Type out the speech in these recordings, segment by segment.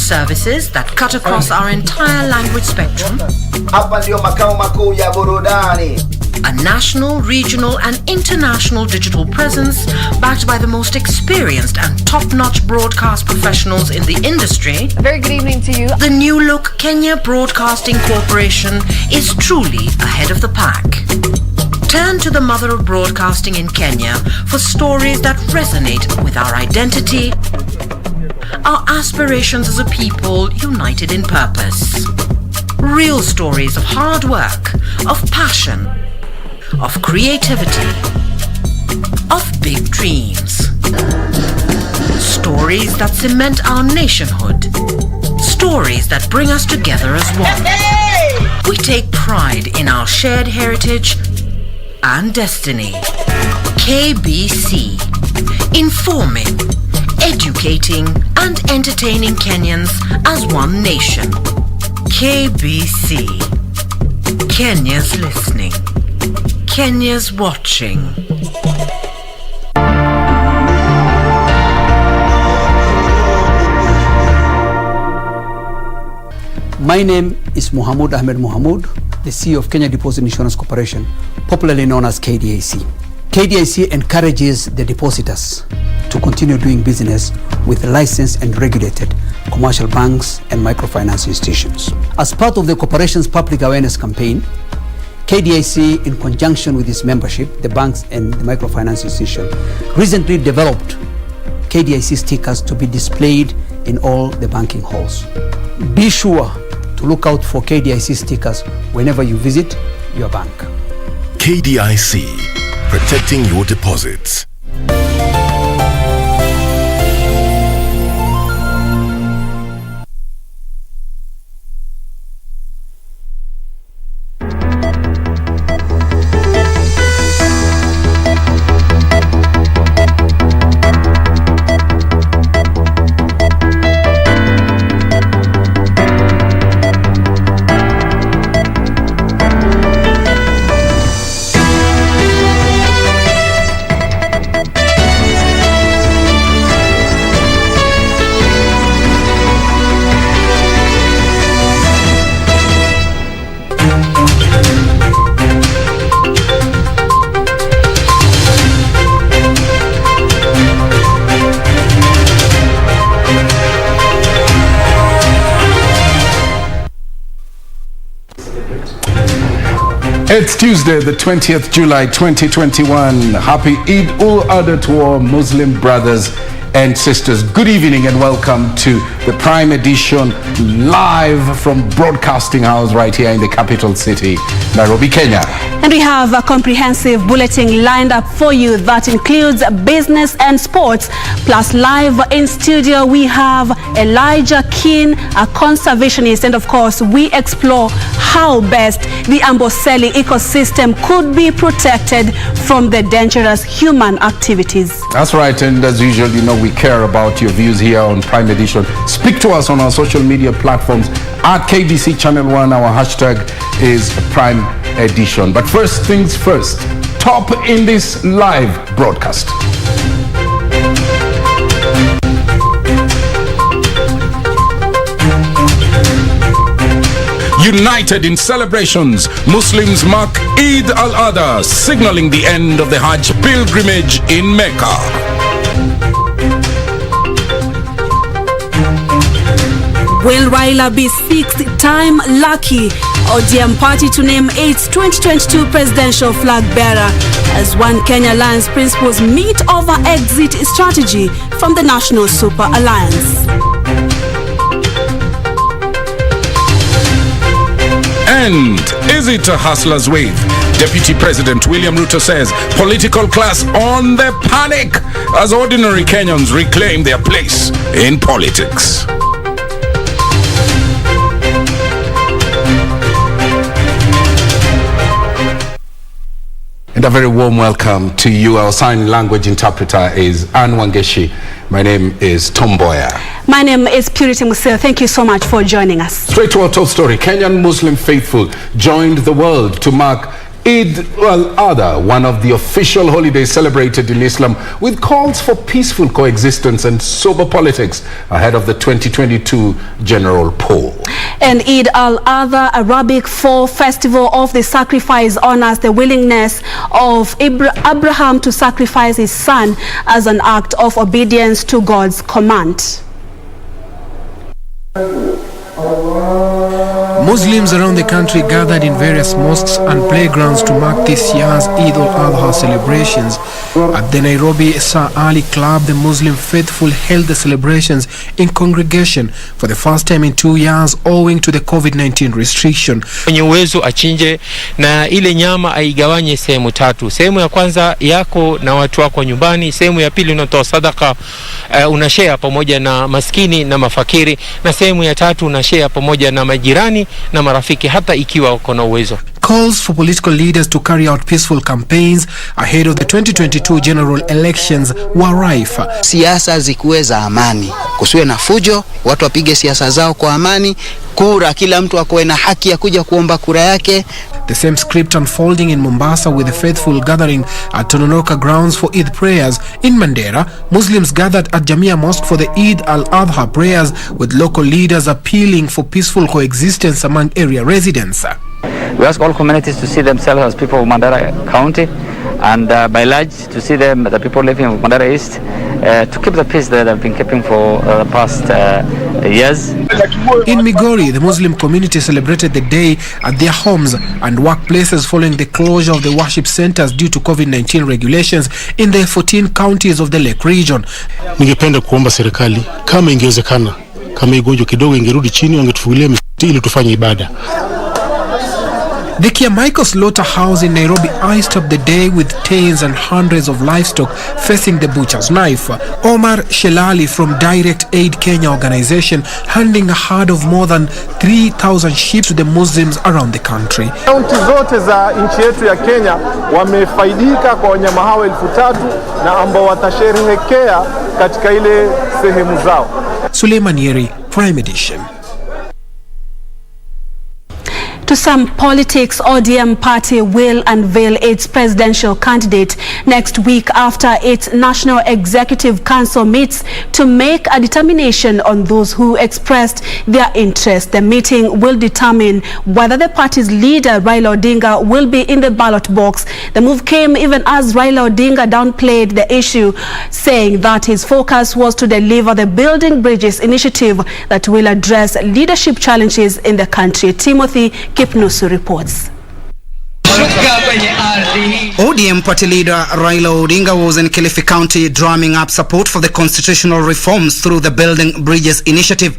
services that cut across our entire language spectrum. A national, regional and international digital presence backed by the most experienced and top-notch broadcast professionals in the industry. A very good evening to you. The new look Kenya Broadcasting Corporation is truly ahead of the pack. Turn to the mother of broadcasting in Kenya for stories that resonate with our identity, our aspirations as a people united in purpose. Real stories of hard work, of passion, of creativity, of big dreams. Stories that cement our nationhood. Stories that bring us together as one. We take pride in our shared heritage and destiny. KBC. Informing, educating and entertaining Kenyans as one nation. KBC. Kenya's listening. Kenya's watching. My name is Mohamud Ahmed Mohamud, the CEO of Kenya Deposit Insurance Corporation, popularly known as KDIC. KDIC encourages the depositors to continue doing business with licensed and regulated commercial banks and microfinance institutions. As part of the corporation's public awareness campaign, KDIC, in conjunction with its membership, the banks and the microfinance institution, recently developed KDIC stickers to be displayed in all the banking halls. Be sure to look out for KDIC stickers whenever you visit your bank. KDIC, protecting your deposits. It's Tuesday, the 20th July 2021. Happy Eid ul-Adha to our Muslim brothers and sisters. Good evening and welcome to the Prime Edition live from Broadcasting House right here in the capital city, Nairobi, Kenya. And we have a comprehensive bulletin lined up for you that includes business and sports. Plus live in studio we have Elijah Keane, a conservationist, and of course we explore how best the Amboseli ecosystem could be protected from the dangerous human activities. That's right, and as usual, you know we care about your views here on Prime Edition. Speak to us on our social media platforms at KBC Channel 1. Our hashtag is Prime Edition. But first things first, top in this live broadcast. United in celebrations, Muslims mark Eid al-Adha, signaling the end of the Hajj pilgrimage in Mecca. Will Raila be sixth-time lucky? ODM party to name its 2022 presidential flag bearer as One Kenya Alliance principals meet over exit strategy from the National Super Alliance. And is it a hustler's wave? Deputy President William Ruto says political class on the panic as ordinary Kenyans reclaim their place in politics. And a very warm welcome to you. Our sign language interpreter is Anne Wangeshi. My name is Mboya. My name is Purity Museo. Thank you so much for joining us. Straight to our top story. Kenyan Muslim faithful joined the world to mark Eid al-Adha, one of the official holidays celebrated in Islam, with calls for peaceful coexistence and sober politics ahead of the 2022 general poll. And Eid al-Adha, Arabic fall festival of the sacrifice, honors the willingness of Abraham to sacrifice his son as an act of obedience to God's command. Muslims around the country gathered in various mosques and playgrounds to mark this year's Eid al-Adha celebrations. At the Nairobi Sir Ali Club, the Muslim faithful held the celebrations in congregation for the first time in 2 years owing to the COVID-19 restriction. Mwenye uwezo achinje na ile nyama aigawanye sehemu tatu. Sehemu ya kwanza yako na watu wako nyumbani, sehemu ya pili unatoa sadaka, unashare pamoja na maskini na mafakiri, na sehemu ya tatu unashare pamoja na majirani na marafiki hata ikiwa uko na uwezo. Calls for political leaders to carry out peaceful campaigns ahead of the 2022 general elections were rife. Siasa zikuwe za amani, kusiwe na fujo, watu wapige siasa zao kwa amani, kura kila mtu akoe na haki ya kuja kuomba kura yake. The same script unfolding in Mombasa with the faithful gathering at Tononoka grounds for Eid prayers. In Mandera, Muslims gathered at Jamia Mosque for the Eid al-Adha prayers, with local leaders appealing for peaceful coexistence among area residents. We ask all communities to see themselves as people of Mandera County, and by large to see them, the people living in Mandera East, to keep the peace that they've been keeping for the past years. In Migori, the Muslim community celebrated the day at their homes and workplaces following the closure of the worship centers due to COVID-19 regulations in the 14 counties of the Lake region. Ningependa kuomba serikali kama ingewezekana, kama igonjwa kidogo ingerudi chini, wangetufungulia misikiti ili tufanye ibada. The Kiamaiko slaughterhouse in Nairobi iced up the day with tens and hundreds of livestock facing the butcher's knife. Omar Shelali from Direct Aid Kenya organization handing a herd of more than 3,000 sheep to the Muslims around the country. Kaunti zote za nchi yetu ya Kenya wamefaidika kwa wanyama hao 3,000 na ambao watasherehekea katika ile sehemu zao. Suleiman Yeri, Prime Edition. To some politics, ODM party will unveil its presidential candidate next week after its National Executive Council meets to make a determination on those who expressed their interest. The meeting will determine whether the party's leader, Raila Odinga, will be in the ballot box. The move came even as Raila Odinga downplayed the issue, saying that his focus was to deliver the Building Bridges initiative that will address leadership challenges in the country. Timothy Kipnusu reports. ODM party leader Raila Odinga was in Kilifi County drumming up support for the constitutional reforms through the Building Bridges initiative.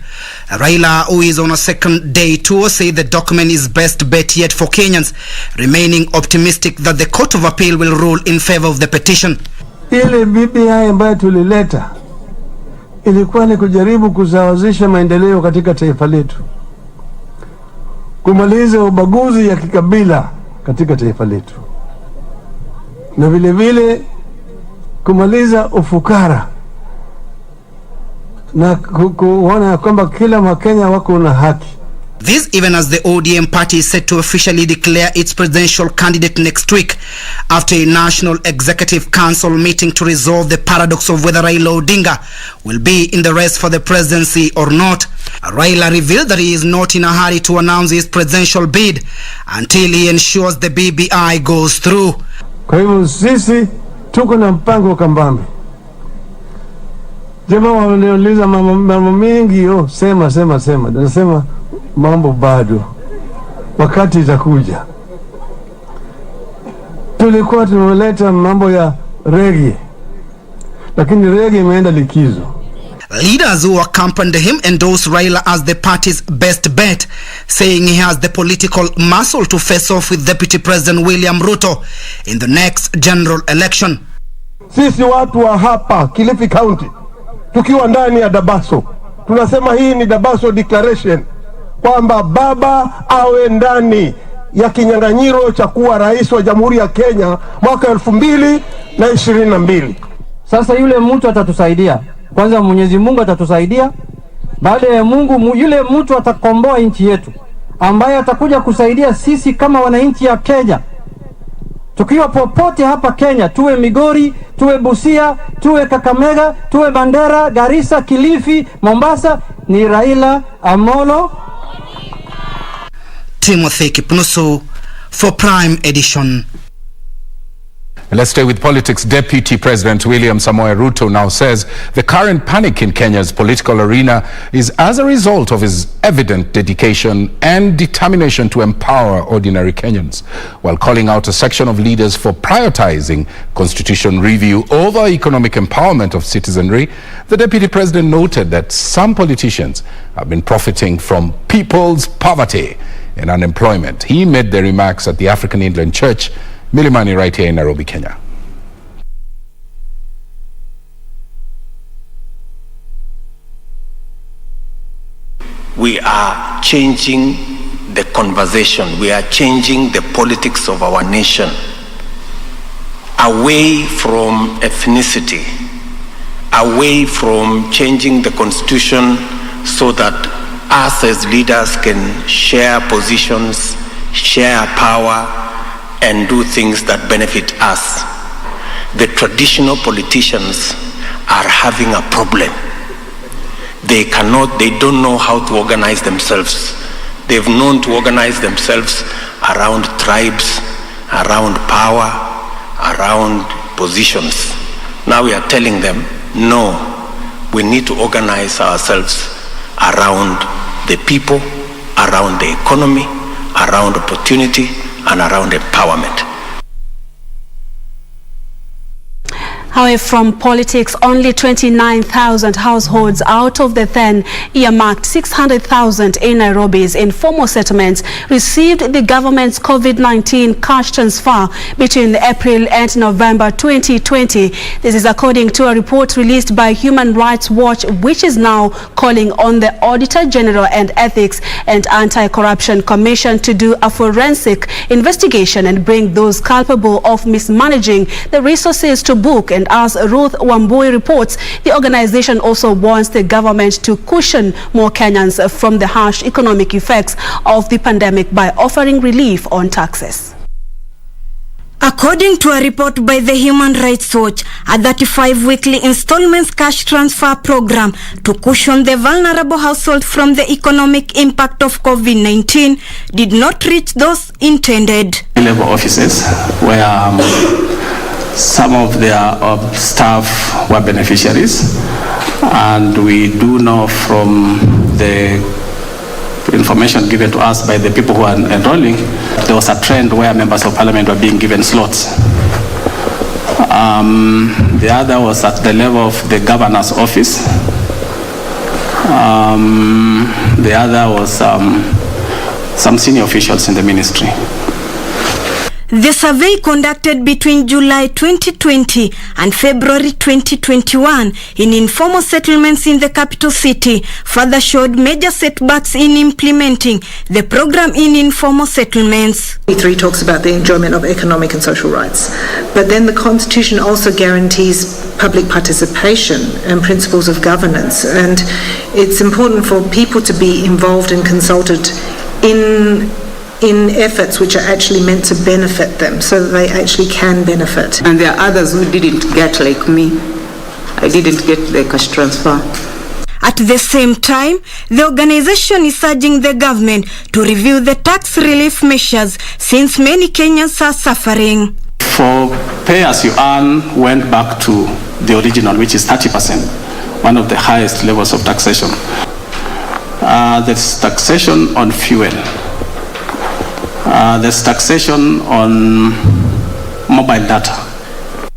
Raila, who is on a second day tour, said the document is best bet yet for Kenyans, remaining optimistic that the Court of Appeal will rule in favor of the petition. Ile BBI ambayo tulileta ilikuwa ni kujaribu kusawazisha maendeleo katika taifa letu, kumaliza ubaguzi ya kikabila katika taifa letu, na vile vile kumaliza ufukara na kuona kwamba kila Mkenya wako na haki. This even as the ODM party is set to officially declare its presidential candidate next week after a National Executive Council meeting to resolve the paradox of whether Raila Odinga will be in the race for the presidency or not. Raila revealed that he is not in a hurry to announce his presidential bid until he ensures the BBI goes through. Kwa hivyo sisi tuko na mpango kambambe. Jamaa wanauliza mambo mengi, sema. Nasema mambo bado, wakati itakuja. Tulikuwa tumeleta mambo ya reggae, lakini reggae imeenda likizo. Leaders who accompanied him endorsed Raila as the party's best bet, saying he has the political muscle to face off with Deputy President William Ruto in the next general election. Sisi watu wa hapa Kilifi County, tukiwa ndani ya Dabaso, tunasema hii ni Dabaso Declaration, kwamba baba awe ndani ya kinyang'anyiro cha kuwa rais wa Jamhuri ya Kenya mwaka 2022. Sasa yule mtu atatusaidia. Kwanza Mwenyezi Mungu atatusaidia. Baada ya Mungu, yule mtu atakomboa nchi yetu, ambaye atakuja kusaidia sisi kama wananchi ya Kenya tukiwa popote hapa Kenya, tuwe Migori, tuwe Busia, tuwe Kakamega, tuwe Mandera, Garissa, Kilifi, Mombasa, ni Raila Amolo. Timothy Kipnusu for Prime Edition. Let's stay with politics. Deputy President William Samoei Ruto now says the current panic in Kenya's political arena is as a result of his evident dedication and determination to empower ordinary Kenyans. While calling out a section of leaders for prioritizing constitution review over economic empowerment of citizenry, the Deputy President noted that some politicians have been profiting from people's poverty and unemployment. He made the remarks at the African Inland Church, Milimani, right here in Nairobi, Kenya. We are changing the conversation. We are changing the politics of our nation away from ethnicity, away from changing the constitution so that us as leaders can share positions, share power, and do things that benefit us. The traditional politicians are having a problem. They don't know how to organize themselves. They've known to organize themselves around tribes, around power, around positions. Now we are telling them, no, we need to organize ourselves around the people, around the economy, around opportunity, and around empowerment. However, from politics, only 29,000 households out of the then earmarked 600,000 in Nairobi's informal settlements received the government's COVID-19 cash transfer between April and November 2020. This is according to a report released by Human Rights Watch, which is now calling on the Auditor General and Ethics and Anti-Corruption Commission to do a forensic investigation and bring those culpable of mismanaging the resources to book. And as Ruth Wambui reports, the organization also wants the government to cushion more Kenyans from the harsh economic effects of the pandemic by offering relief on taxes. According to a report by the Human Rights Watch, a 35 weekly installments cash transfer program to cushion the vulnerable household from the economic impact of COVID-19 did not reach those intended. Level offices where some of their staff were beneficiaries, and we do know from the information given to us by the people who are enrolling, there was a trend where members of parliament were being given slots. The other was at the level of the governor's office. The other was some senior officials in the ministry. The survey conducted between July 2020 and February 2021 in informal settlements in the capital city further showed major setbacks in implementing the program in informal settlements. 3 talks about the enjoyment of economic and social rights, but then the Constitution also guarantees public participation and principles of governance, and it's important for people to be involved and consulted in efforts which are actually meant to benefit them, so that they actually can benefit. And there are others who didn't get, like me. I didn't get the cash transfer. At the same time, the organization is urging the government to review the tax relief measures since many Kenyans are suffering. For pay as you earn went back to the original, which is 30%, one of the highest levels of taxation. There's taxation on fuel. There's taxation on mobile data.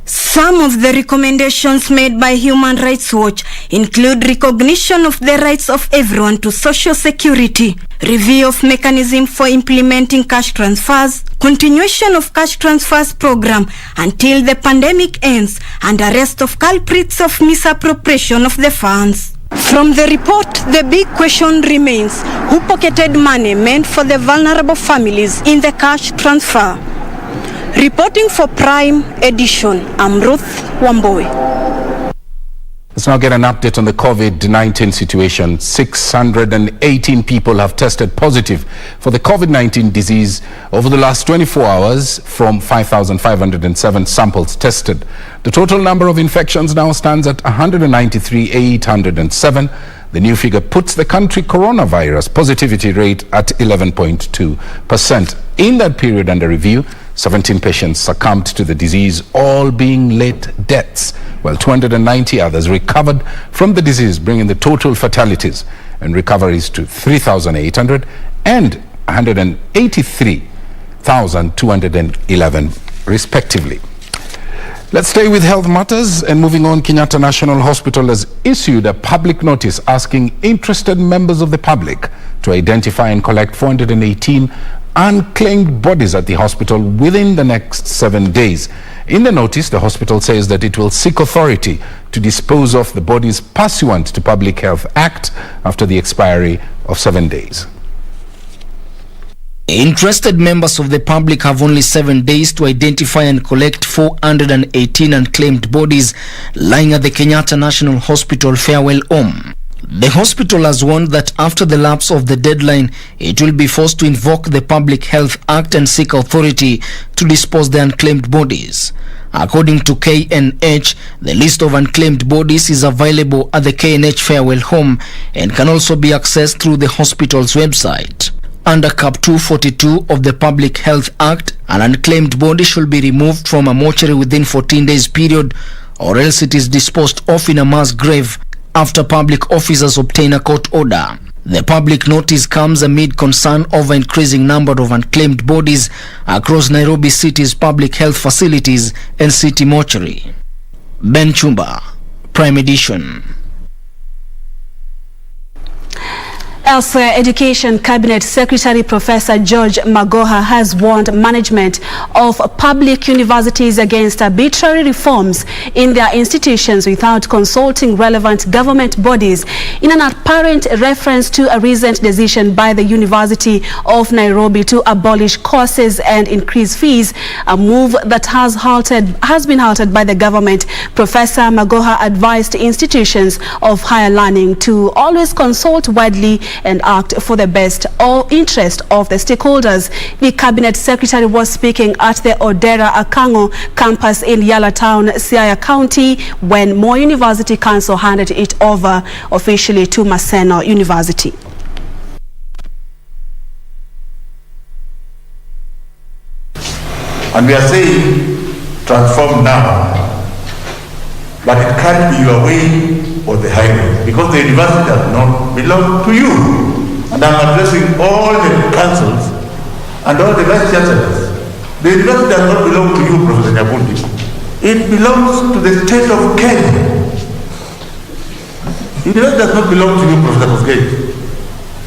Some of the recommendations made by Human Rights Watch include recognition of the rights of everyone to social security, review of mechanism for implementing cash transfers, continuation of cash transfers program until the pandemic ends, and arrest of culprits of misappropriation of the funds. From the report, the big question remains, who pocketed money meant for the vulnerable families in the cash transfer? Reporting for Prime Edition, I'm Ruth Wambui. Let's now get an update on the COVID-19 situation. 618 people have tested positive for the COVID-19 disease over the last 24 hours from 5,507 samples tested. The total number of infections now stands at 193,807. The new figure puts the country coronavirus positivity rate at 11.2%. In that period under review, 17 patients succumbed to the disease, all being late deaths, while 290 others recovered from the disease, bringing the total fatalities and recoveries to 3,800 and 183,211 respectively. Let's stay with health matters, and moving on, Kenyatta National Hospital has issued a public notice asking interested members of the public to identify and collect 418 unclaimed bodies at the hospital within the next 7 days. In the notice, the hospital says that it will seek authority to dispose of the bodies pursuant to Public Health Act after the expiry of 7 days. Interested members of the public have only 7 days to identify and collect 418 unclaimed bodies lying at the Kenyatta National Hospital Farewell Home. The hospital has warned that after the lapse of the deadline, it will be forced to invoke the Public Health Act and seek authority to dispose the unclaimed bodies. According to KNH, the list of unclaimed bodies is available at the KNH Farewell Home and can also be accessed through the hospital's website. Under Cap 242 of the Public Health Act, an unclaimed body should be removed from a mortuary within 14 days period, or else it is disposed of in a mass grave after public officers obtain a court order. The public notice comes amid concern over increasing number of unclaimed bodies across Nairobi City's public health facilities and city mortuary. Ben Chumba, Prime Edition. Elsewhere, Education Cabinet Secretary Professor George Magoha has warned management of public universities against arbitrary reforms in their institutions without consulting relevant government bodies, in an apparent reference to a recent decision by the University of Nairobi to abolish courses and increase fees, a move that has been halted by the government. Professor Magoha advised institutions of higher learning to always consult widely and act for the best interest of the stakeholders. The Cabinet Secretary was speaking at the Odera Akango campus in Yala Town, Siaya County, when Moi University Council handed it over officially to Maseno University. And we are saying transform now, but it can't be your way or the highway, because the university does not belong to you. And I'm addressing all the councils and all the vice chancellors. The university does not belong to you, Professor Nyabundi. It belongs to the state of Kenya. The university does not belong to you, Professor Kosgei.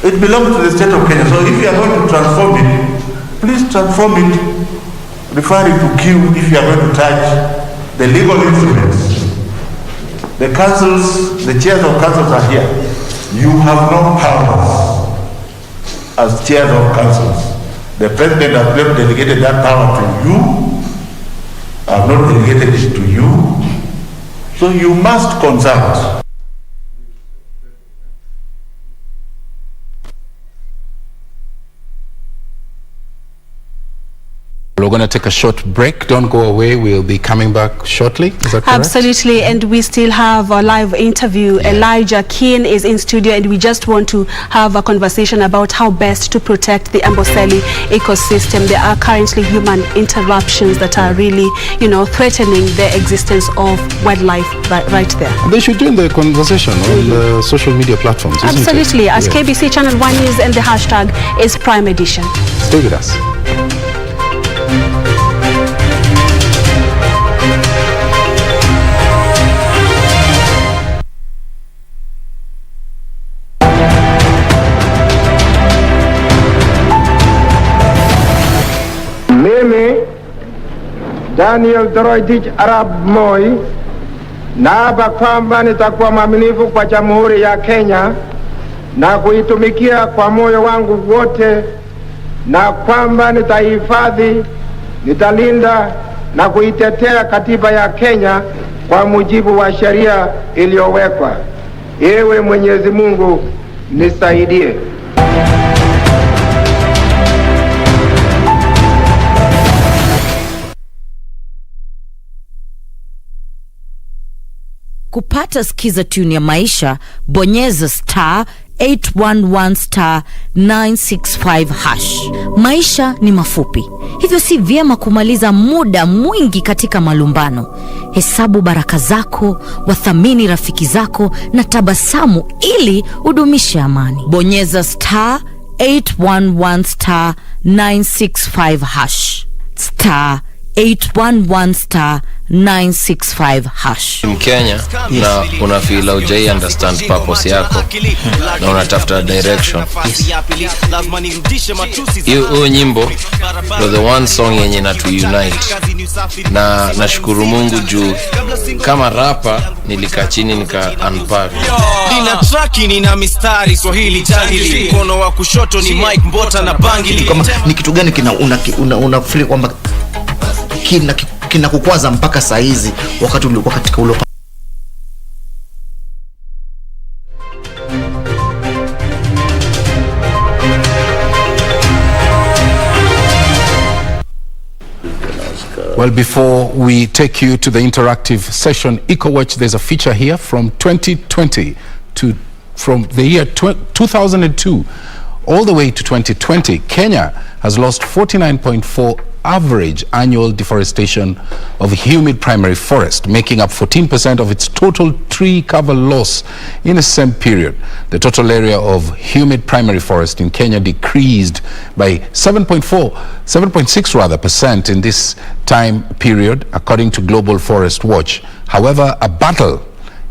It belongs to the state of Kenya. So if you are going to transform it, please transform it, referring to Q if you are going to touch the legal instruments. The councils, the chairs of councils are here. You have no powers as chairs of councils. The president has not delegated that power to you. I have not delegated it to you. So you must consult. We're going to take a short break. Don't go away. We'll be coming back shortly. Is that correct? Absolutely. And we still have a live interview. Elijah Keane is in studio, and we just want to have a conversation about how best to protect the Amboseli ecosystem. There are currently human interruptions that are really, threatening the existence of wildlife right there. They should join the conversation on the social media platforms. Absolutely. At KBC Channel 1 News, and the hashtag is Prime Edition. Stay with us. Mimi Daniel Toroitich Arab Moi naapa kwamba nitakuwa mwaminifu kwa Jamhuri ya Kenya na kuitumikia kwa moyo wangu wote, na kwamba nitahifadhi, nitalinda na kuitetea katiba ya Kenya kwa mujibu wa sheria iliyowekwa. Ewe Mwenyezi Mungu nisaidie. Kupata skiza tune ya maisha, bonyeza *811*965#. Maisha ni mafupi, hivyo si vyema kumaliza muda mwingi katika malumbano. Hesabu baraka zako, wathamini rafiki zako na tabasamu ili udumishe amani. Bonyeza *811*965#. *811*965#. Mkenya na unafeel hujai understand purpose yako na unatafuta direction. Hiyo nyimbo ndo the one song yenye inatu unite, na nashukuru Mungu juu kama rapper nilikaa chini nika unpack. Nina traki, nina mistari Swahili jangili, mkono wa kushoto ni Mike Mbota na bangili. Kama ni kitu gani una feel kwamba kina kukwaza mpaka saa hizi wakati ulikuwa katika ulo? Well, before we take you to the interactive session, EcoWatch, there's a feature here from 2020 from the year 2002 all the way to 2020. Kenya has lost 49.4 average annual deforestation of humid primary forest, making up 14% of its total tree cover loss in the same period. The total area of humid primary forest in Kenya decreased by 7.6% in this time period, according to Global Forest Watch. However, a battle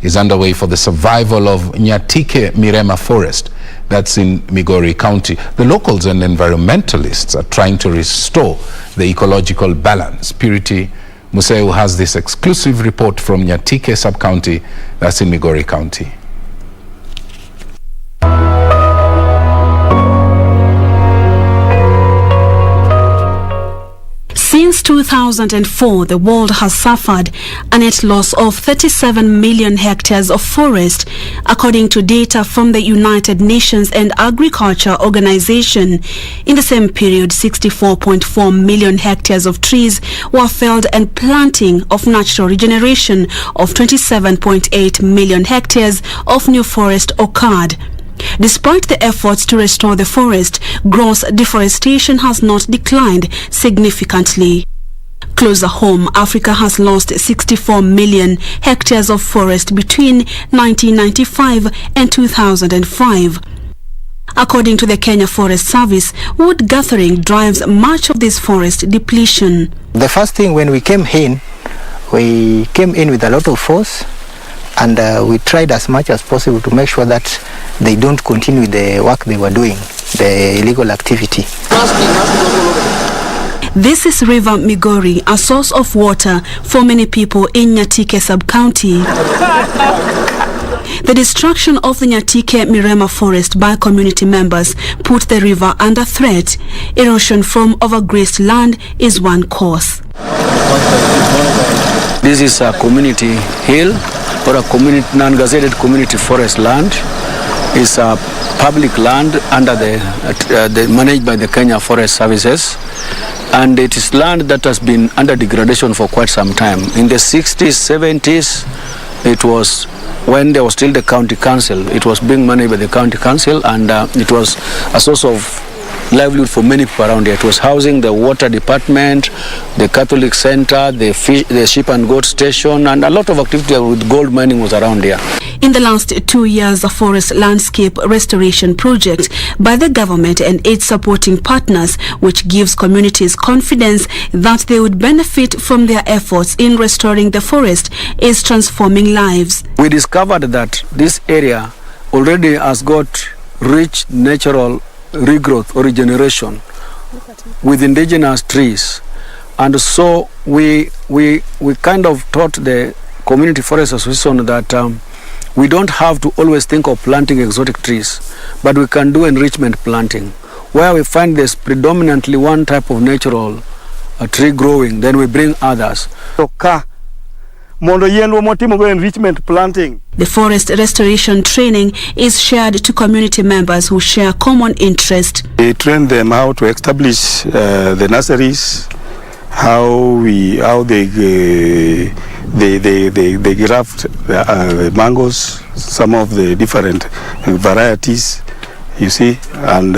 is underway for the survival of Nyatike Mirema Forest. That's in Migori County. The locals and environmentalists are trying to restore the ecological balance. Purity Museo has this exclusive report from Nyatike sub-county, that's in Migori County. Since 2004, the world has suffered a net loss of 37 million hectares of forest, according to data from the United Nations and Agriculture Organization. In the same period, 64.4 million hectares of trees were felled and planting of natural regeneration of 27.8 million hectares of new forest occurred. Despite the efforts to restore the forest, gross deforestation has not declined significantly. Closer home, Africa has lost 64 million hectares of forest between 1995 and 2005. According to the Kenya Forest Service, wood gathering drives much of this forest depletion. The first thing when we came in with a lot of force, and we tried as much as possible to make sure that they don't continue the work they were doing, the illegal activity. This is River Migori, a source of water for many people in Nyatike sub-county. The destruction of the Nyatike Mirema forest by community members put the river under threat. Erosion from overgrazed land is one cause. This is a community hill or a community non-gazetted community forest land. It's a public land under the managed by the Kenya Forest Services, and it is land that has been under degradation for quite some time. In the 60s, 70s, it was when there was still the county council. It was being managed by the county council, and it was a source of livelihood for many people around here. It was housing the water department, the Catholic center, the sheep and goat station, and a lot of activity with gold mining was around here. In the last 2 years, a forest landscape restoration project by the government and its supporting partners, which gives communities confidence that they would benefit from their efforts in restoring the forest, is transforming lives. We discovered that this area already has got rich natural regrowth or regeneration with indigenous trees, and so we kind of taught the community forest association that we don't have to always think of planting exotic trees, but we can do enrichment planting where we find there's predominantly one type of natural tree growing, then we bring others. mondo yendwa motimo go enrichment planting. The forest restoration training is shared to community members who share common interest. We train them how to establish the nurseries, how they graft the mangoes, some of the different varieties, you see, and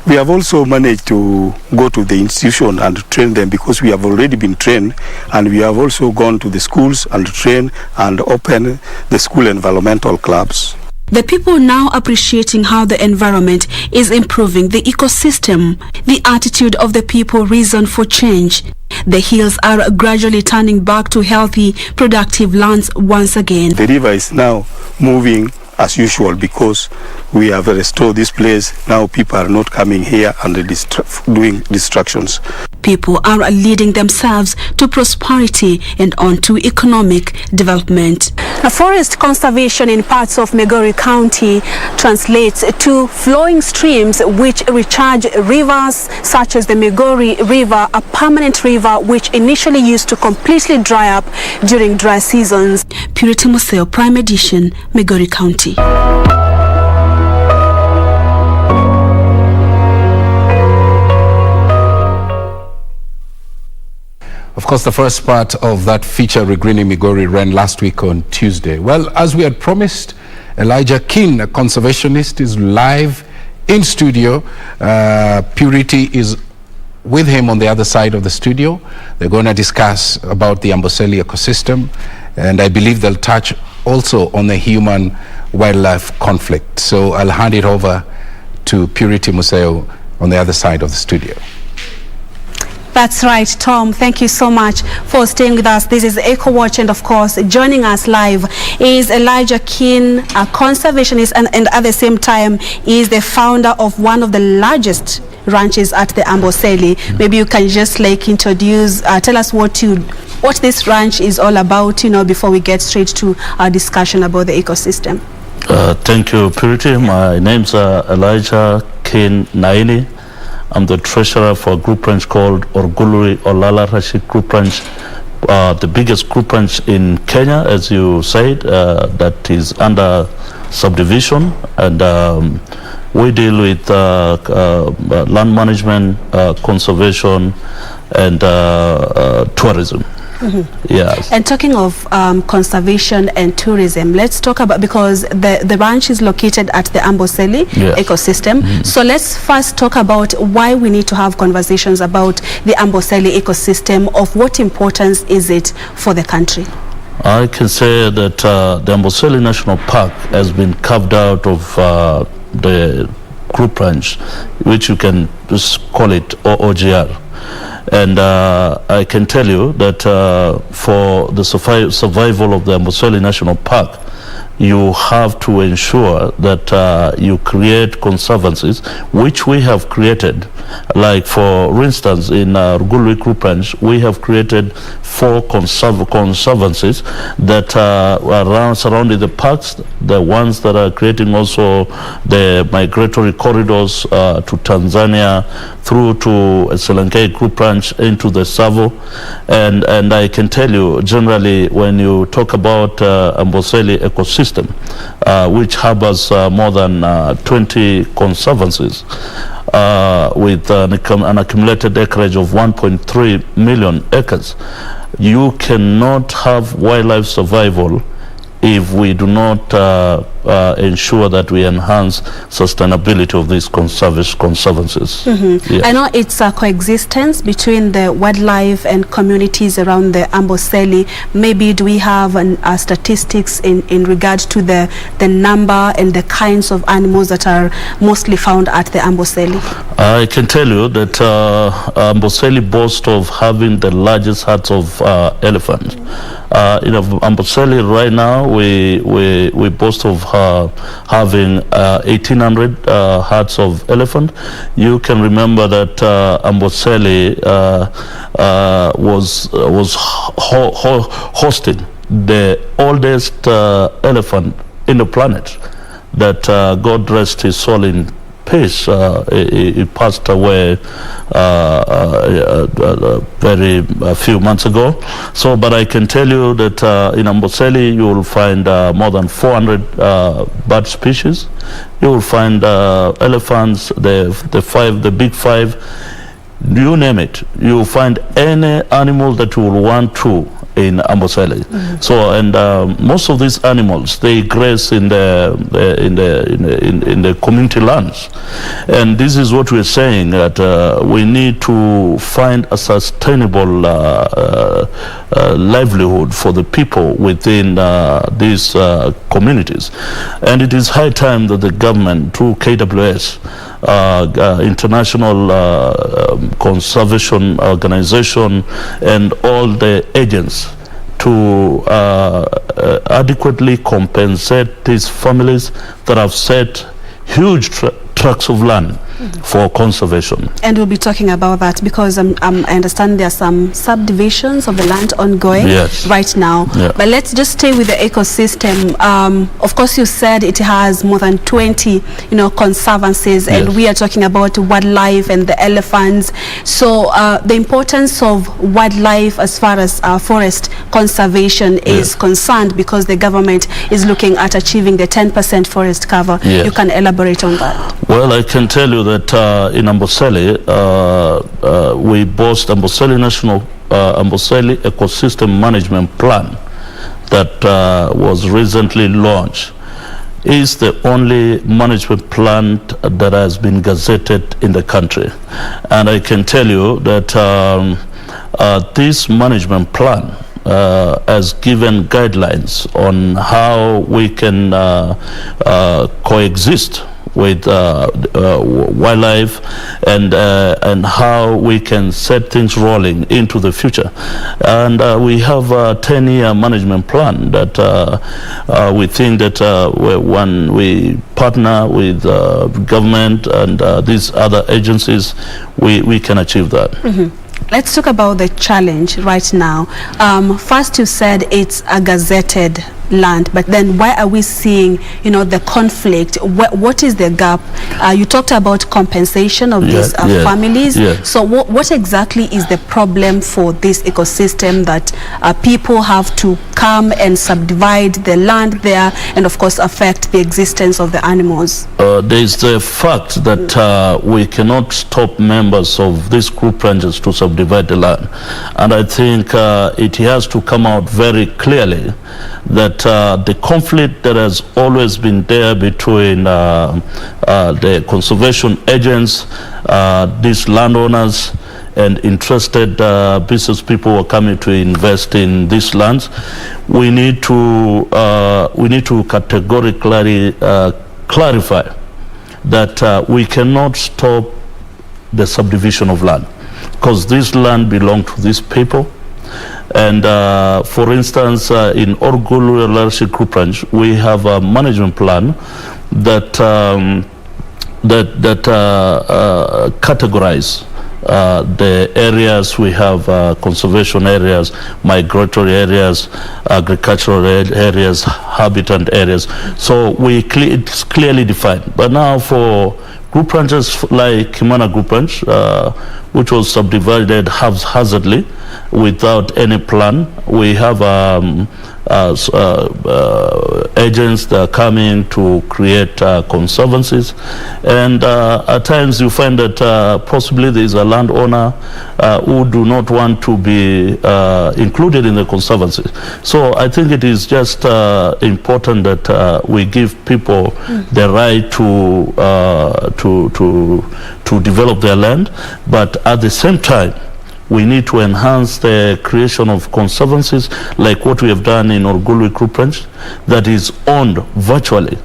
we have also managed to go to the institution and train them because we have already been trained, and we have also gone to the schools and train and open the school environmental clubs. The people now appreciating how the environment is improving the ecosystem. The attitude of the people reason for change. The hills are gradually turning back to healthy, productive lands once again. The river is now moving as usual because we have restored this place. Now people are not coming here and doing distractions. People are leading themselves to prosperity and on to economic development. Forest conservation in parts of Migori County translates to flowing streams which recharge rivers such as the Migori River, a permanent river which initially used to completely dry up during dry seasons. Purity Museo, Prime Edition, Migori County. Of course, the first part of that feature, Regreening Migori, ran last week on Tuesday. Well, as we had promised, Elijah King, a conservationist, is live in studio. Purity is with him on the other side of the studio. They're going to discuss about the Amboseli ecosystem, and I believe they'll touch also on the human-wildlife conflict. So I'll hand it over to Purity Museo on the other side of the studio. That's right, Tom. Thank you so much for staying with us. This is Echo Watch, and of course, joining us live is Elijah King, a conservationist, and at the same time is the founder of one of the largest ranches at the Amboseli. Maybe you can just introduce, tell us what this ranch is all about, before we get straight to our discussion about the ecosystem. Thank you, Purity. My name's Elijah King Naini. I'm the treasurer for a group ranch called Orguluri Olala Rashid Group Ranch, the biggest group ranch in Kenya, as you said, that is under subdivision, and we deal with land management, conservation, and tourism. Mm-hmm. Yes. And talking of conservation and tourism, let's talk about, because the ranch is located at the Amboseli ecosystem. Mm-hmm. So let's first talk about why we need to have conversations about the Amboseli ecosystem. Of what importance is it for the country? I can say that the Amboseli National Park has been carved out of the group ranch, which you can just call it OGR. And I can tell you that for the survival of the Amboseli National Park, you have to ensure that you create conservancies, which we have created. Like, for instance, in Rugului Group Ranch, we have created 4 conservancies that are surrounding the parks, the ones that are creating also the migratory corridors to Tanzania, through to Selenkei Group Ranch into the Savo. And I can tell you, generally, when you talk about Amboseli ecosystem, which harbors more than 20 conservancies, with an accumulated acreage of 1.3 million acres, you cannot have wildlife survival if we do not ensure that we enhance sustainability of these conservancies. Mm-hmm. Yeah. I know it's a coexistence between the wildlife and communities around the Amboseli. Maybe do we have statistics in regard to the number and the kinds of animals that are mostly found at the Amboseli? I can tell you that Amboseli boasts of having the largest herds of elephants. In Amboseli right now, we boast of having 1,800 herds of elephant. You can remember that Amboseli was hosting the oldest elephant in the planet, that God rest his soul in peace. He passed away a few months ago. So, but I can tell you that in Amboseli you will find more than 400 bird species. You will find elephants, the big five, you name it. You will find any animal that you will want to in Amboseli. So, and most of these animals, they graze in the community lands, and this is what we're saying, that we need to find a sustainable livelihood for the people within these communities, and it is high time that the government, through KWS, international conservation organization, and all the agents, to adequately compensate these families that have set huge tracts of land for conservation. And we'll be talking about that because I understand there are some subdivisions of the land ongoing right now. Yeah. But let's just stay with the ecosystem. Of course, you said it has more than 20, conservancies, and we are talking about wildlife and the elephants. So the importance of wildlife as far as forest conservation is concerned, because the government is looking at achieving the 10% forest cover. You can elaborate on that. Well, I can tell you that in Amboseli, we boast Amboseli Amboseli Ecosystem Management Plan that was recently launched. Is the only management plan that has been gazetted in the country, and I can tell you that this management plan has given guidelines on how we can coexist with wildlife, and how we can set things rolling into the future. And we have a 10-year management plan that we think that when we partner with government and these other agencies, we can achieve that. Let's talk about the challenge right now. First, you said it's a gazetted land, but then why are we seeing, the conflict? What is the gap? You talked about compensation of these families. So what exactly is the problem for this ecosystem that people have to come and subdivide the land there, and of course affect the existence of the animals? There is the fact that we cannot stop members of these group ranges to subdivide the land, and I think it has to come out very clearly that the conflict that has always been there between the conservation agents, these landowners, and interested business people who are coming to invest in these lands, we need to categorically clarify that we cannot stop the subdivision of land, because this land belongs to these people. And for instance, in Orgulu Leadership Group Ranch, we have a management plan that categorize the areas. We have conservation areas, migratory areas, agricultural areas, habitat areas. So it's clearly defined. But now for group ranches like Kimana Group Ranch, which was subdivided haphazardly without any plan, we have agents that are coming to create conservancies, and at times you find that possibly there is a landowner who do not want to be included in the conservancy. So I think it is just important that we give people the right to develop their land, but at the same time we need to enhance the creation of conservancies like what we have done in Orgulu Group Ranch, that is owned virtually,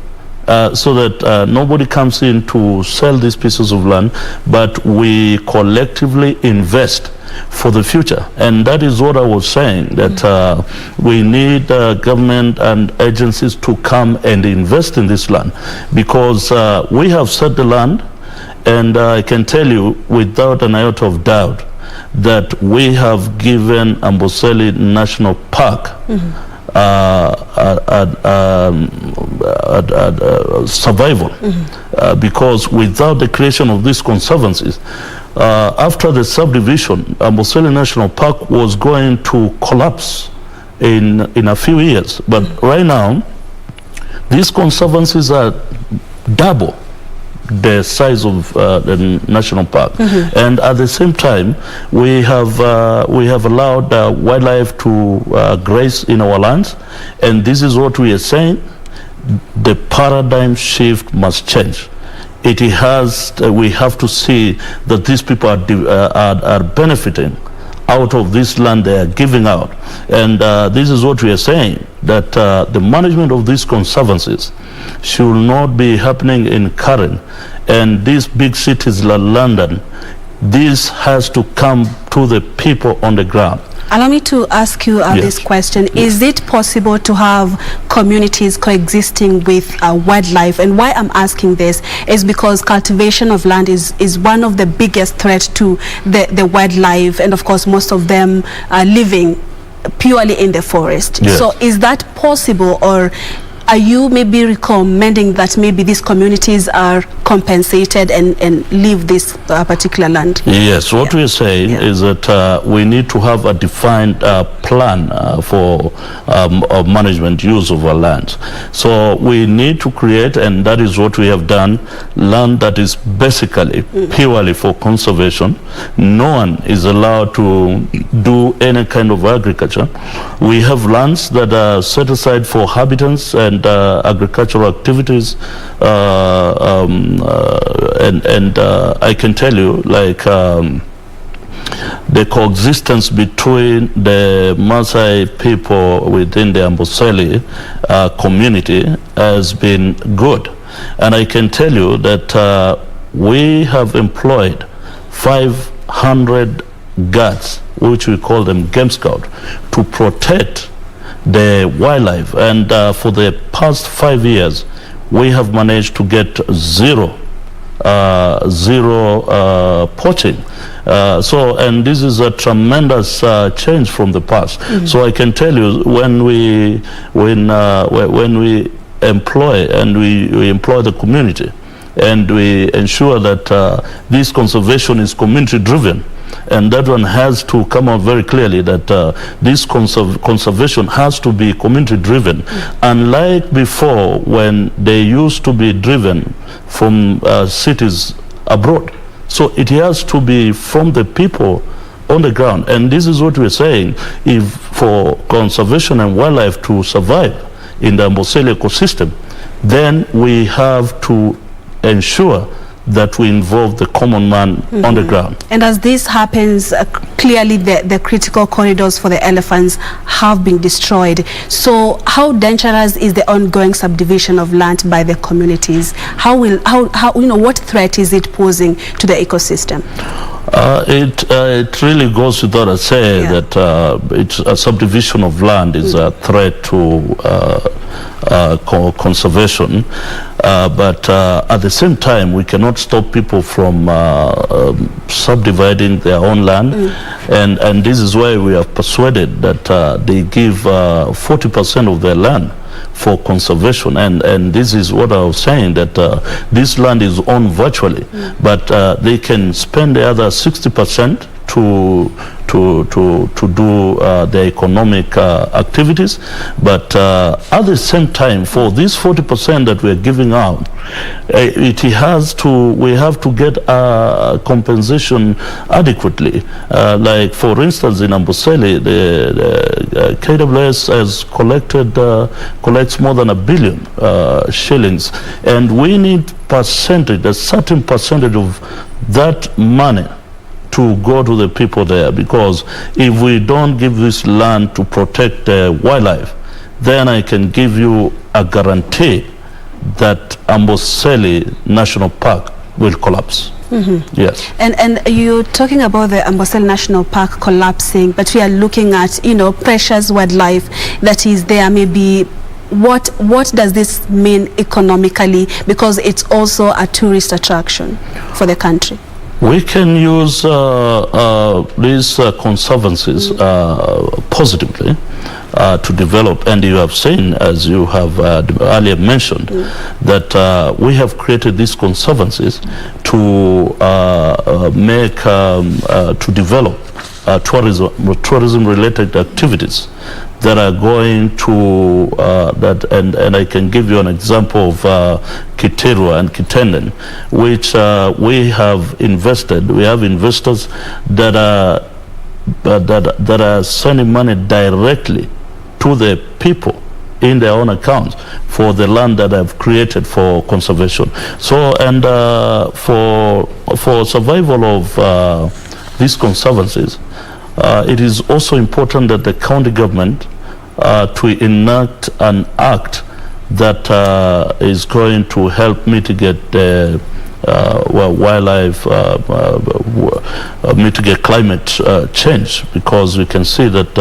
so that nobody comes in to sell these pieces of land, but we collectively invest for the future. And that is what I was saying, that we need government and agencies to come and invest in this land, because we have set the land, and I can tell you without an iota of doubt that we have given Amboseli National Park survival because without the creation of these conservancies, after the subdivision, Amboseli National Park was going to collapse in a few years. But right now, these conservancies are double the size of the national park, and at the same time, we have allowed wildlife to graze in our lands, and this is what we are saying: the paradigm shift must change. It has. We have to see that these people are benefiting out of this land they are giving out, and this is what we are saying, that the management of these conservancies should not be happening in Karen and these big cities like London. This has to come to the people on the ground. Allow me to ask you this question. Is it possible to have communities coexisting with wildlife? And why I'm asking this is because cultivation of land is one of the biggest threats to the wildlife, and of course most of them are living purely in the forest. Yes. So is that possible, or are you maybe recommending that maybe these communities are compensated and leave this particular land? Yes, what we're saying is that we need to have a defined plan for management use of our lands. So we need to create, and that is what we have done, land that is basically purely for conservation. No one is allowed to do any kind of agriculture. We have lands that are set aside for habitants and agricultural activities, and I can tell you, like, the coexistence between the Maasai people within the Amboseli community has been good, and I can tell you that we have employed 500 guards, which we call them game scout, to protect the wildlife, and for the past 5 years we have managed to get zero poaching. And this is a tremendous change from the past. So I can tell you, when we employ and we employ the community, and we ensure that this conservation is community driven, and that one has to come out very clearly, that this conservation has to be community driven, unlike before when they used to be driven from cities abroad. So it has to be from the people on the ground, and this is what we're saying. If for conservation and wildlife to survive in the Amboseli ecosystem, then we have to ensure that we involve the common man on the ground. And as this happens, clearly the critical corridors for the elephants have been destroyed. So how dangerous is the ongoing subdivision of land by the communities? How what threat is it posing to the ecosystem? It really goes without a say that it's a subdivision of land is a threat to conservation, but at the same time we cannot stop people from subdividing their own land, and this is why we are persuaded that they give 40% of their land for conservation, and this is what I was saying, that this land is owned virtually, but they can spend the other 60% to do their economic activities, but at the same time, for this 40% that we're giving out, we have to get compensation adequately. Like for instance, in Amboseli, the KWS has collects more than $1 billion shillings, and we need percentage, a certain percentage of that money to go to the people there, because if we don't give this land to protect wildlife, then I can give you a guarantee that Amboseli National Park will collapse. Yes. And you're talking about the Amboseli National Park collapsing, but we are looking at, precious wildlife that is there. Maybe what does this mean economically, because it's also a tourist attraction for the country? We can use these conservancies positively to develop, and you have seen, as you have earlier mentioned, that we have created these conservancies to to develop tourism-related activities that are going to and I can give you an example of Kiterwa and Kitenden, which we have invested. We have investors that are sending money directly to the people in their own accounts for the land that I've created for conservation. So, and for survival of these conservancies, it is also important that the county government to enact an act that is going to help mitigate the wildlife, mitigate climate change, because we can see that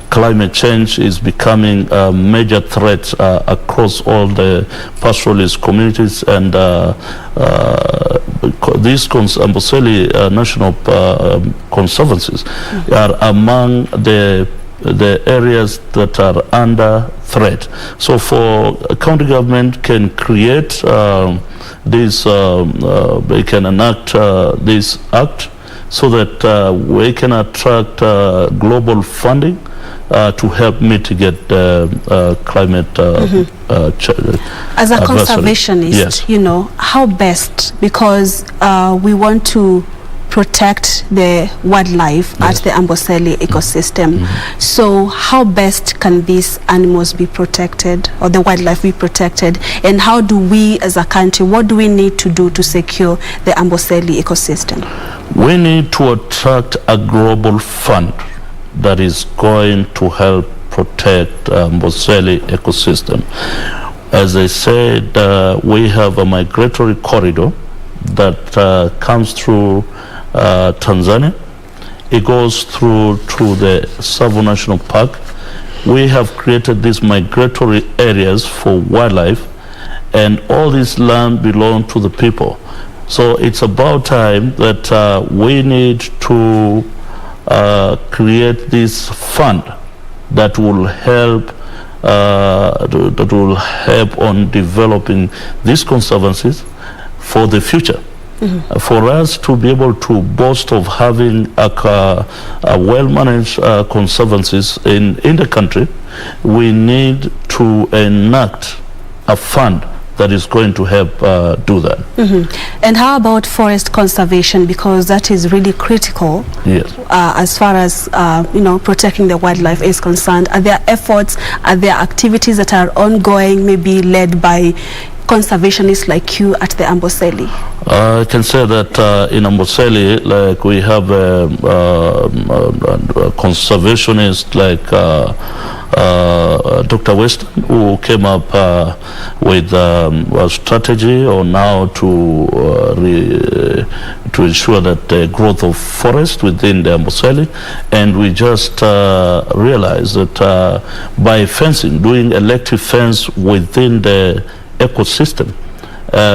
climate change is becoming a major threat across all the pastoralist communities, and these Amboseli National Conservancies are among the areas that are under threat. So for county government can create this, they can enact this act so that we can attract global funding to help mitigate climate change. As a conservationist, yes. You know, how best, because we want to protect the wildlife at the Amboseli ecosystem. So how best can these animals be protected, or the wildlife be protected, and how do we as a country, what do we need to do to secure the Amboseli ecosystem? We need to attract a global fund that is going to help protect Amboseli ecosystem. As I said, we have a migratory corridor that comes through Tanzania. It goes through to the Tsavo National Park. We have created these migratory areas for wildlife, and all this land belongs to the people. So it's about time that we need to create this fund that will help on developing these conservancies for the future. For us to be able to boast of having a well-managed conservancies in the country, we need to enact a fund that is going to help do that. And how about forest conservation, because that is really critical? Yes. As far as you know, protecting the wildlife is concerned. Are there efforts, are there activities that are ongoing, maybe led by conservationists like you at the Amboseli? I can say that in Amboseli, like, we have a conservationist like Dr. Weston, who came up with a strategy on how to ensure that the growth of forest within the Amboseli, and we just realized that by fencing, doing electric fence within the ecosystem,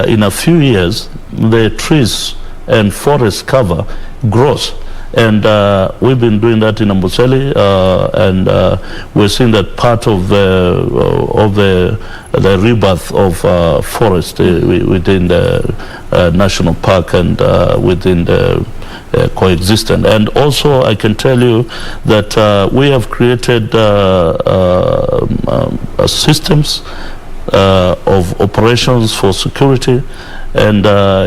in a few years the trees and forest cover grows, and we've been doing that in Amboseli, and we're seeing that part of the rebirth of forest within the national park and within the coexistence. And also I can tell you that we have created systems of operations for security, and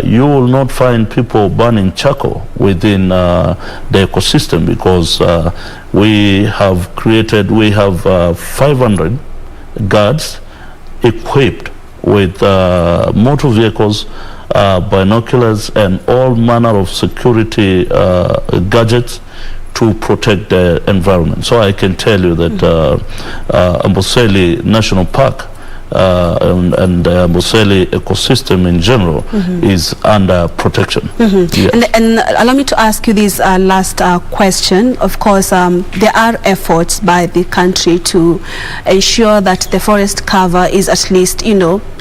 you will not find people burning charcoal within the ecosystem, because we have 500 guards equipped with motor vehicles, binoculars, and all manner of security gadgets to protect the environment. So I can tell you that Amboseli National Park and the Amboseli ecosystem in general is under protection. Yes. And allow me to ask you this last question. Of course, there are efforts by the country to ensure that the forest cover is at least,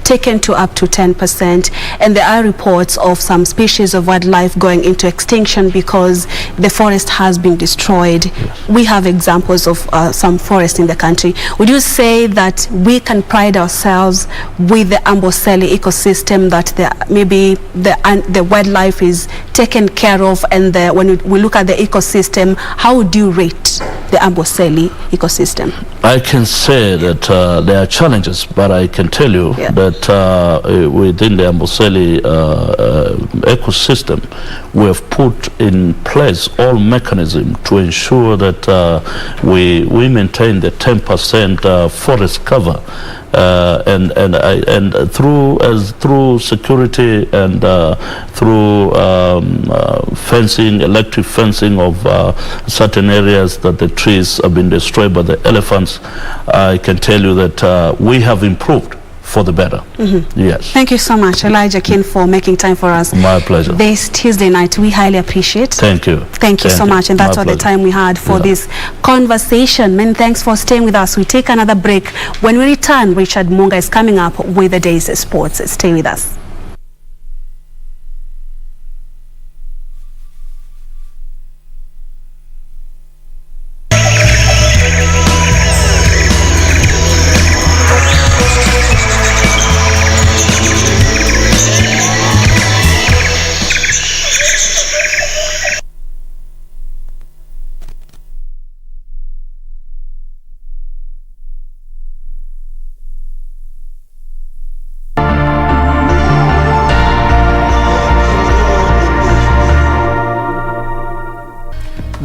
taken to up to 10%, and there are reports of some species of wildlife going into extinction because the forest has been destroyed. Yes. We have examples of some forest in the country. Would you say that we can pride ourselves with the Amboseli ecosystem, that maybe the wildlife is taken care of, and when we look at the ecosystem, how would you rate the Amboseli ecosystem? I can say that there are challenges, but I can tell you that within the Amboseli ecosystem, we have put in place all mechanisms to ensure that we maintain the 10% forest cover, and through security and through fencing, electric fencing of certain areas that the trees have been destroyed by the elephants. I can tell you that we have improved for the better. Yes. Thank you so much, Elijah King, for making time for us. My pleasure. This Tuesday night, we highly appreciate. Thank you. Thank you so much. And that's all the time we had for this conversation. Many thanks for staying with us. We take another break. When we return, Richard Munga is coming up with the day's sports. Stay with us.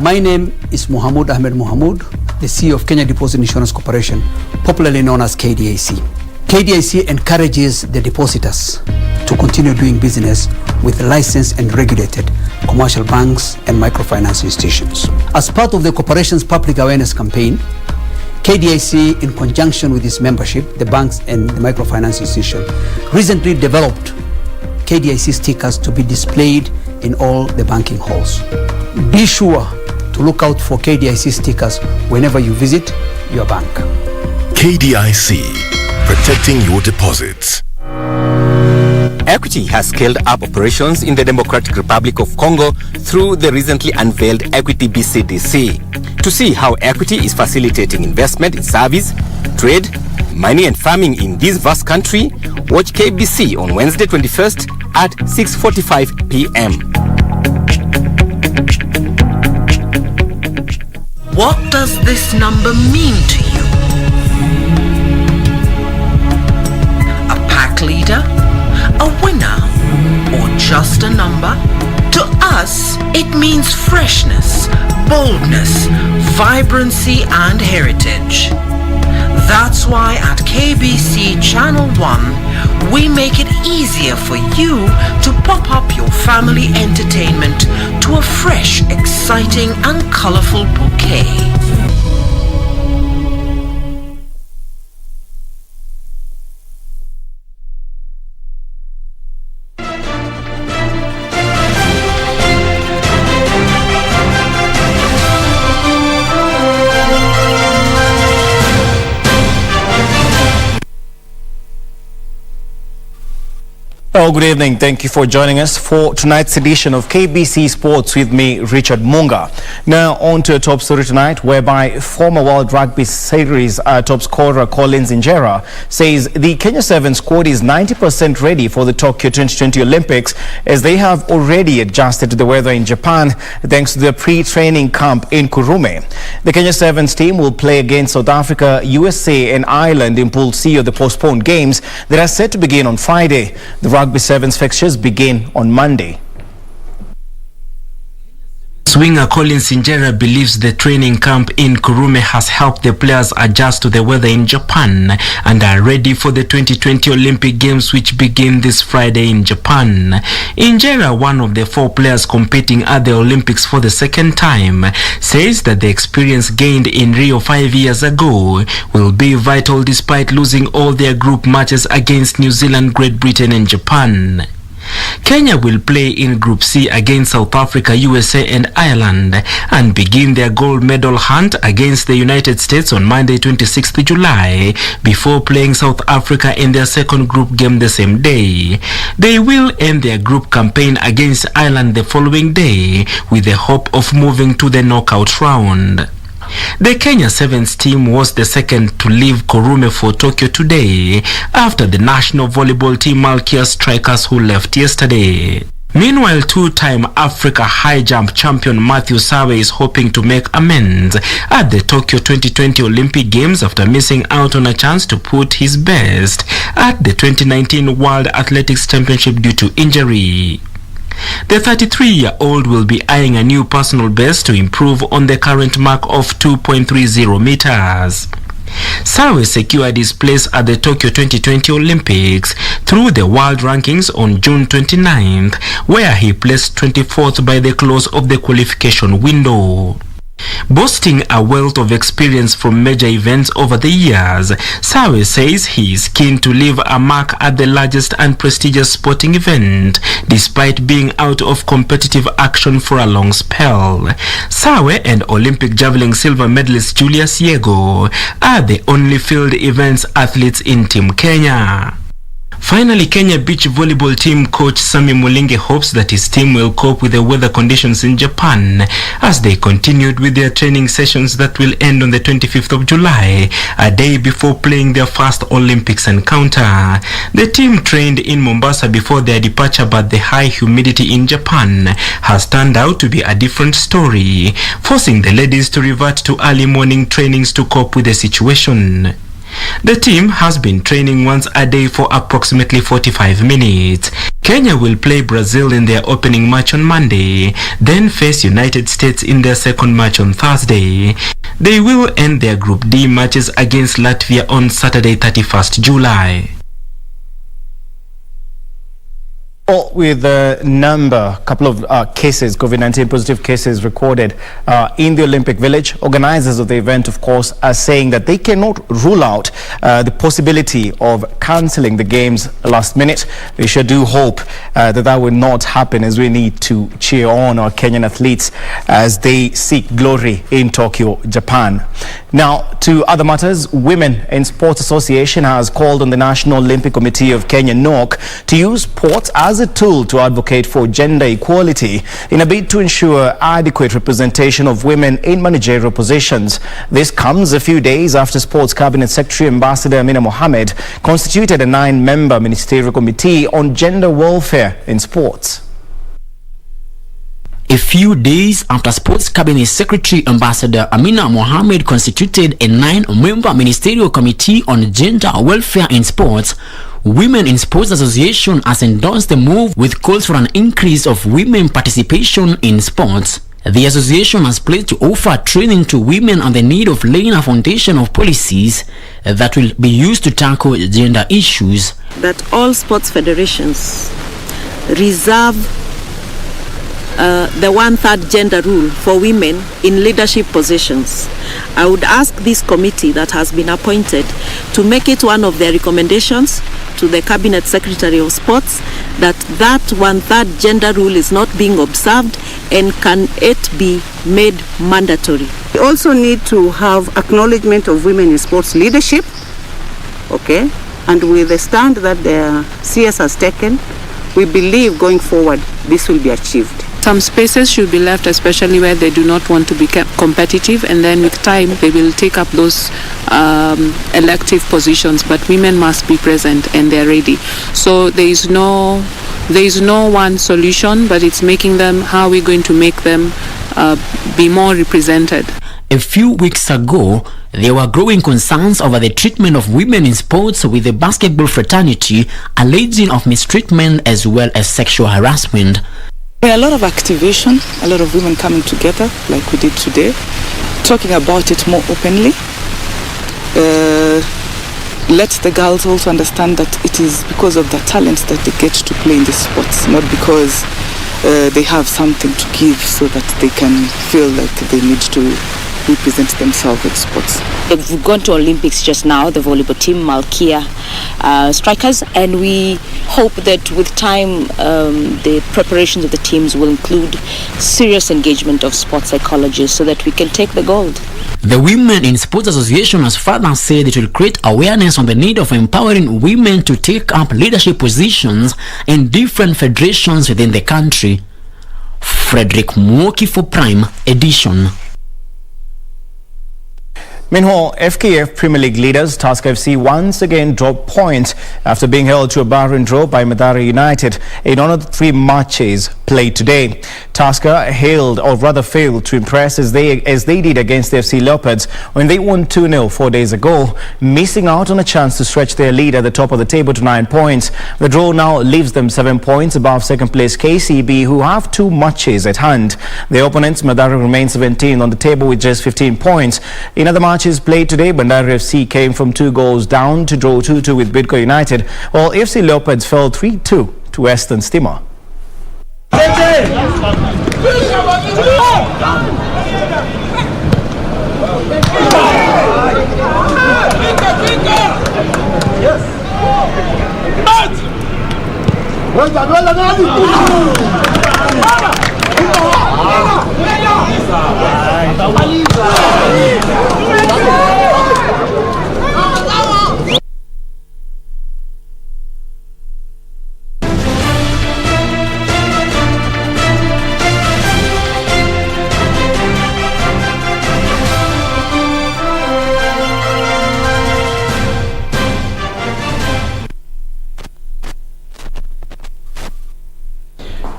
My name is Mohamud Ahmed Mohamud, the CEO of Kenya Deposit Insurance Corporation, popularly known as KDIC. KDIC encourages the depositors to continue doing business with licensed and regulated commercial banks and microfinance institutions. As part of the corporation's public awareness campaign, KDIC, in conjunction with its membership, the banks and the microfinance institution, recently developed KDIC stickers to be displayed in all the banking halls. Be sure to look out for KDIC stickers whenever you visit your bank. KDIC, protecting your deposits. Equity has scaled up operations in the Democratic Republic of Congo through the recently unveiled Equity BCDC. To see how Equity is facilitating investment in service, trade, mining and farming in this vast country, watch KBC on Wednesday 21st at 6:45 p.m. What does this number mean to you? A pack leader? A winner? Or just a number? To us, it means freshness, boldness, vibrancy and heritage. That's why at KBC Channel 1, we make it easier for you to pop up your family entertainment to a fresh, exciting and colorful bouquet. Oh, good evening. Thank you for joining us for tonight's edition of KBC Sports with me, Richard Munga. Now, on to a top story tonight, whereby former World Rugby Series top scorer Collins Injera says the Kenya 7 squad is 90% ready for the Tokyo 2020 Olympics, as they have already adjusted to the weather in Japan thanks to the pre-training camp in Kurume. The Kenya 7's team will play against South Africa, USA and Ireland in Pool C of the postponed games that are set to begin on Friday. The Rugby Sevens fixtures begin on Monday. Swinger Colin Sinjera believes the training camp in Kurume has helped the players adjust to the weather in Japan and are ready for the 2020 Olympic Games, which begin this Friday in Japan. Injera, one of the 4 players competing at the Olympics for the second time, says that the experience gained in Rio 5 years ago will be vital despite losing all their group matches against New Zealand, Great Britain and Japan. Kenya will play in Group C against South Africa, USA and Ireland and begin their gold medal hunt against the United States on Monday 26th July before playing South Africa in their second group game the same day. They will end their group campaign against Ireland the following day with the hope of moving to the knockout round. The Kenya Sevens team was the second to leave Kurume for Tokyo today after the national volleyball team Malkia strikers who left yesterday. Meanwhile, two-time Africa high jump champion Matthew Sawe is hoping to make amends at the Tokyo 2020 Olympic Games after missing out on a chance to put his best at the 2019 World Athletics Championship due to injury. The 33-year-old will be eyeing a new personal best to improve on the current mark of 2.30 meters. Sawe secured his place at the Tokyo 2020 Olympics through the world rankings on June 29th, where he placed 24th by the close of the qualification window. Boasting a wealth of experience from major events over the years, Sawe says he is keen to leave a mark at the largest and prestigious sporting event, despite being out of competitive action for a long spell. Sawe and Olympic javelin silver medalist Julius Yego are the only field events athletes in Team Kenya. Finally, Kenya beach volleyball team coach Sami Mulinge hopes that his team will cope with the weather conditions in Japan as they continued with their training sessions that will end on the 25th of July, a day before playing their first Olympics encounter. The team trained in Mombasa before their departure, but the high humidity in Japan has turned out to be a different story, forcing the ladies to revert to early morning trainings to cope with the situation. The team has been training once a day for approximately 45 minutes. Kenya will play Brazil in their opening match on Monday, then face United States in their second match on Thursday. They will end their Group D matches against Latvia on Saturday 31st July. With a couple of cases, COVID-19 positive cases recorded in the Olympic Village, organizers of the event, of course, are saying that they cannot rule out the possibility of cancelling the games last minute. We sure do hope that will not happen, as we need to cheer on our Kenyan athletes as they seek glory in Tokyo, Japan. Now, to other matters, Women in Sports Association has called on the National Olympic Committee of Kenya, NOC, to use sports as a tool to advocate for gender equality in a bid to ensure adequate representation of women in managerial positions. This comes a few days after Sports Cabinet Secretary Ambassador Amina Mohamed constituted a 9-member ministerial committee on gender welfare in sports. A few days after Sports Cabinet Secretary Ambassador Amina Mohamed constituted a 9-member ministerial committee on gender welfare in sports, Women in Sports Association has endorsed the move with calls for an increase of women participation in sports. The association has pledged to offer training to women on the need of laying a foundation of policies that will be used to tackle gender issues. That all sports federations reserve the 1/3 gender rule for women in leadership positions. I would ask this committee that has been appointed to make it one of their recommendations to the Cabinet Secretary of Sports that 1/3 gender rule is not being observed, and can it be made mandatory. We also need to have acknowledgement of women in sports leadership, okay, and with the stand that the CS has taken, we believe going forward this will be achieved. Some spaces should be left, especially where they do not want to be competitive, and then with time they will take up those elective positions, but women must be present and they're ready. So there is no one solution, but it's making them, how are we going to make them be more represented. A few weeks ago, there were growing concerns over the treatment of women in sports, with the basketball fraternity alleging of mistreatment as well as sexual harassment. A lot of activation, a lot of women coming together like we did today, talking about it more openly. Let the girls also understand that it is because of their talents that they get to play in the sports, not because they have something to give so that they can feel like they need to represent themselves in sports. We've gone to Olympics just now, the volleyball team, Malkia strikers, and we hope that with time the preparations of the teams will include serious engagement of sports psychologists so that we can take the gold. The Women in Sports Association has further said it will create awareness on the need of empowering women to take up leadership positions in different federations within the country. Frederick Mwoki for Prime Edition. Meanwhile, FKF Premier League leaders Tusker FC once again dropped points after being held to a barren draw by Mathare United in one of the 3 matches played today. Tusker failed to impress as they did against the FC Leopards when they won 2-0 4 days ago, missing out on a chance to stretch their lead at the top of the table to 9 points. The draw now leaves them 7 points above second place KCB, who have 2 matches at hand. Their opponents, Mathare, remain 17 on the table with just 15 points. In other matches played today, Bandari FC came from 2 goals down to draw 2-2 with Bidco United, while FC Leopards fell 3-2 to Western Stima.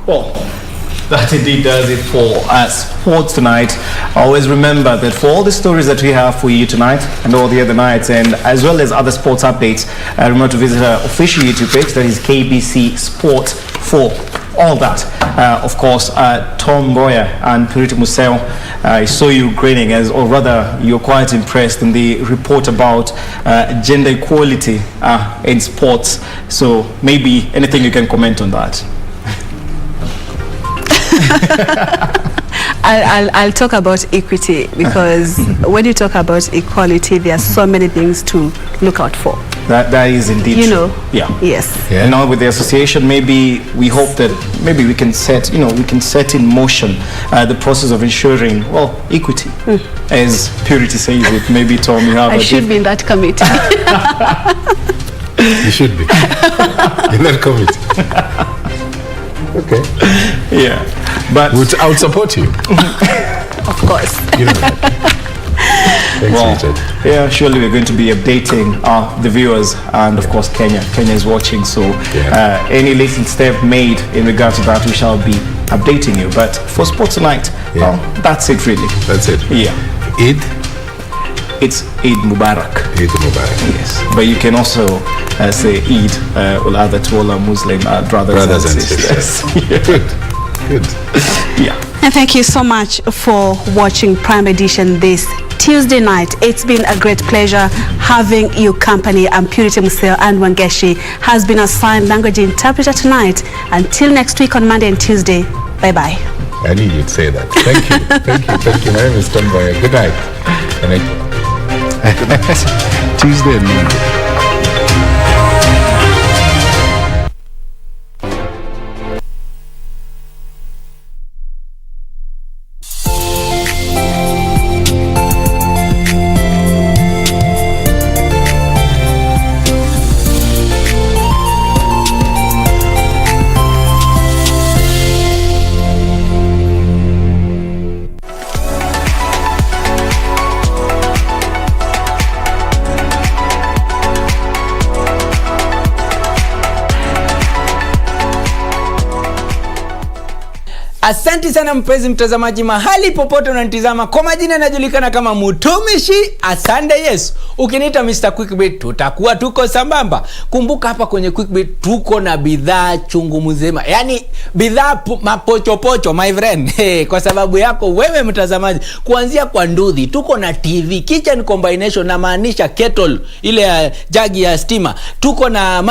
Well, that indeed does it for sports tonight. Always remember that for all the stories that we have for you tonight and all the other nights, and as well as other sports updates, remember to visit our official YouTube page, that is KBC Sport, for all that. Of course, Tom Mboya and Purity Museo, I saw you grinning, or rather you're quite impressed in the report about gender equality in sports. So maybe anything you can comment on that. I'll talk about equity, because when you talk about equality, there are so many things to look out for. That is indeed true. Yeah. Yes. Yeah. And now with the association, maybe we hope that maybe we can set in motion the process of ensuring, well, equity, as Purity says it. Maybe Tom, you have. I should be in that committee. You should be in that committee. Okay. Yeah, but I would support you. Of course. You know that. Thanks, Richard. Yeah, surely we're going to be updating the viewers, and of course Kenya is watching, so any little step made in regard to that, we shall be updating you. But for sports tonight, well, that's it really. That's it. Yeah. Eid? It's Eid Mubarak. Eid Mubarak. Yes, but you can also say Eid to all our Muslim brothers and sisters. Good. Yeah. And thank you so much for watching Prime Edition this Tuesday night. It's been a great pleasure having you company. I'm Purity Museo, and Wangeshi has been assigned language interpreter tonight. Until next week on Monday and Tuesday, bye-bye. I knew you'd say that. Thank you. Thank you. My name is Tom Mboya. Good night. Tuesday and Monday. Asante sana mpenzi mtazamaji, mahali popote unanitazama. Kwa majina najulikana kama Mutumishi Asante Yesu. Ukiniita Mr. Quickbit tutakuwa tuko sambamba. Kumbuka hapa kwenye Quickbit tuko na bidhaa chungu mzima. Yaani bidhaa mapochopocho my friend. Kwa sababu yako wewe mtazamaji, kuanzia kwa nduthi, tuko na TV, kitchen combination na maanisha kettle ile jagi ya stima. Tuko na